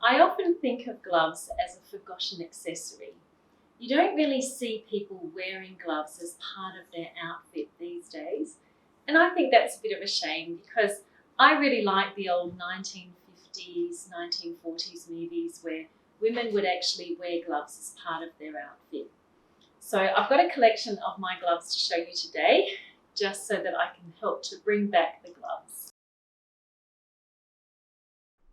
I often think of gloves as a forgotten accessory. You don't really see people wearing gloves as part of their outfit these days. And I think that's a bit of a shame because I really like the old 1950s, 1940s movies where women would actually wear gloves as part of their outfit. So I've got a collection of my gloves to show you today, just so that I can help to bring back the gloves.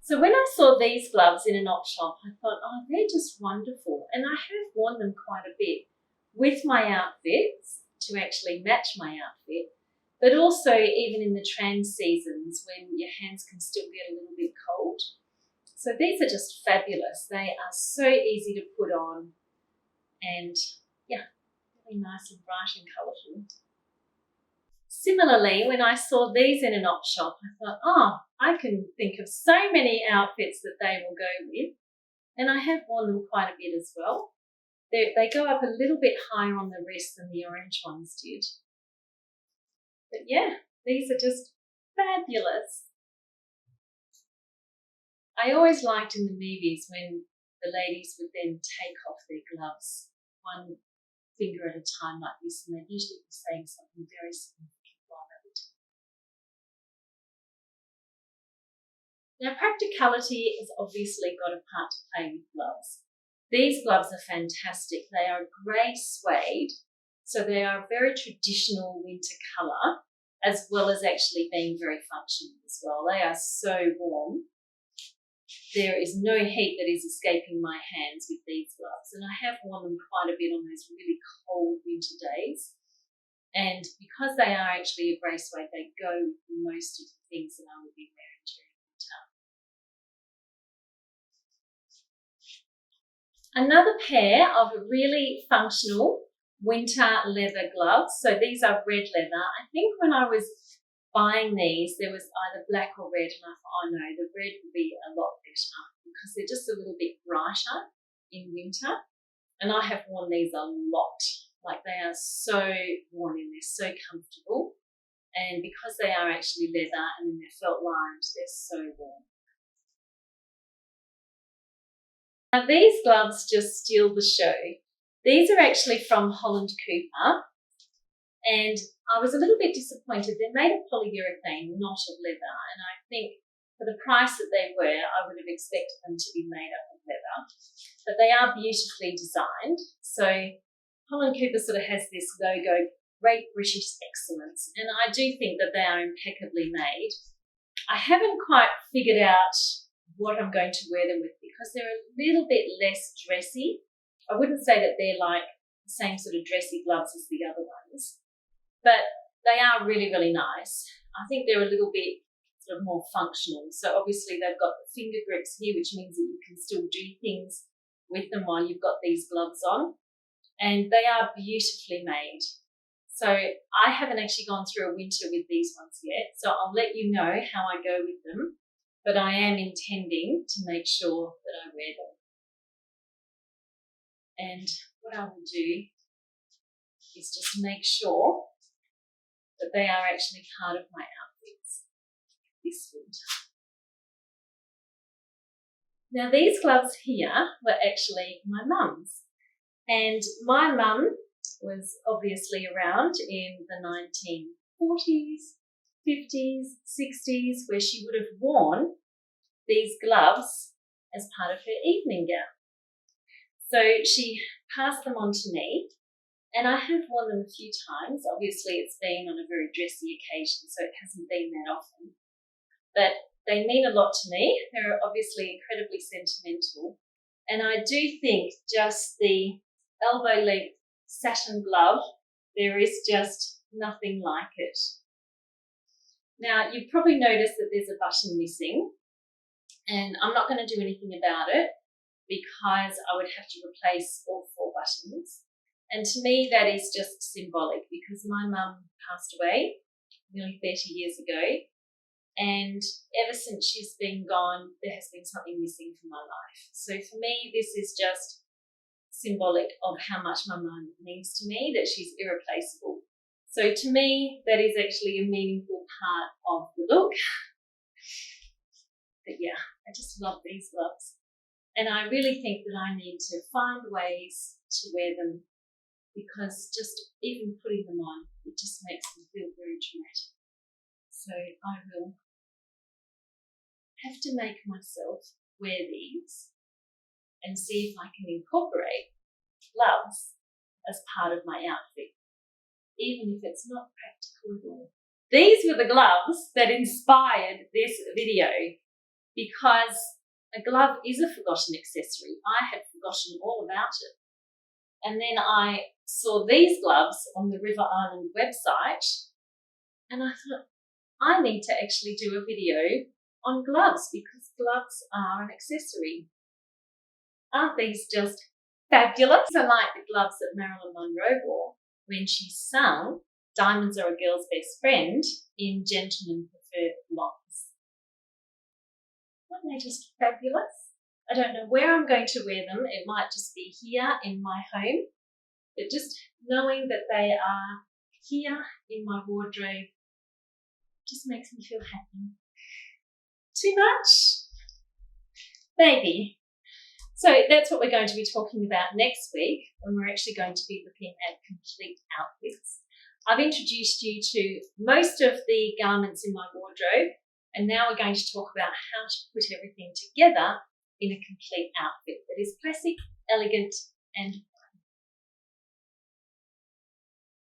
So when I saw these gloves in an op shop, I thought, oh, they're just wonderful. And I have worn them quite a bit with my outfits to actually match my outfit, but also even in the trans seasons when your hands can still get a little bit cold. So these are just fabulous. They are so easy to put on and yeah, really nice and bright and colourful. Similarly, when I saw these in an op shop, I thought, oh, I can think of so many outfits that they will go with. And I have worn them quite a bit as well. They go up a little bit higher on the wrist than the orange ones did. But yeah, these are just fabulous. I always liked in the movies when the ladies would then take off their gloves, one finger at a time like this, and they'd usually be saying something very significant. Now, practicality has obviously got a part to play with gloves. These gloves are fantastic. They are grey suede, so they are a very traditional winter colour, as well as actually being very functional as well. They are so warm. There is no heat that is escaping my hands with these gloves, and I have worn them quite a bit on those really cold winter days. And because they are actually a grey suede, they go with most of the things that I will be wearing during winter. Another pair of really functional winter leather gloves. So these are red leather. I think when I was buying these, there was either black or red, and I thought, oh no, the red would be a lot better because they're just a little bit brighter in winter. And I have worn these a lot. Like, they are so worn in, they're so comfortable. And because they are actually leather and then they're felt lined, they're so warm. Now these gloves just steal the show. These are actually from Holland Cooper, and I was a little bit disappointed. They're made of polyurethane, not of leather, and I think for the price that they were, I would have expected them to be made up of leather. But they are beautifully designed. So Holland Cooper sort of has this logo, Great British Excellence, and I do think that they are impeccably made. I haven't quite figured out what I'm going to wear them with because they're a little bit less dressy. I wouldn't say that they're like the same sort of dressy gloves as the other ones, but they are really, really nice. I think they're a little bit sort of more functional. So obviously they've got the finger grips here, which means that you can still do things with them while you've got these gloves on. And they are beautifully made. So I haven't actually gone through a winter with these ones yet, so I'll let you know how I go with them, but I am intending to make sure that I wear them. And what I will do is just make sure that they are actually part of my outfits this winter. Now these gloves here were actually my mum's, and my mum was obviously around in the 1940s, 50s, 60s, where she would have worn these gloves as part of her evening gown. So she passed them on to me, and I have worn them a few times. Obviously it's been on a very dressy occasion, so it hasn't been that often. But they mean a lot to me. They're obviously incredibly sentimental. And I do think just the elbow length satin glove, there is just nothing like it. Now, you've probably noticed that there's a button missing, and I'm not going to do anything about it because I would have to replace all 4 buttons. And to me, that is just symbolic because my mum passed away nearly 30 years ago, and ever since she's been gone, there has been something missing from my life. So for me, this is just symbolic of how much my mum means to me, that she's irreplaceable. So to me, that is actually a meaningful part of the look. But yeah, I just love these gloves. And I really think that I need to find ways to wear them, because just even putting them on, it just makes me feel very dramatic. So I will have to make myself wear these and see if I can incorporate gloves as part of my outfit, even if it's not practical at all. These were the gloves that inspired this video, because a glove is a forgotten accessory. I had forgotten all about it. And then I saw these gloves on the River Island website, and I thought, I need to actually do a video on gloves, because gloves are an accessory. Aren't these just fabulous? I like the gloves that Marilyn Monroe wore when she sung Diamonds Are a Girl's Best Friend in Gentlemen Prefer Blondes. Aren't they just fabulous? I don't know where I'm going to wear them. It might just be here in my home, but just knowing that they are here in my wardrobe just makes me feel happy. Too much? Maybe. So that's what we're going to be talking about next week, when we're actually going to be looking at complete outfits. I've introduced you to most of the garments in my wardrobe, and now we're going to talk about how to put everything together in a complete outfit that is classic, elegant, and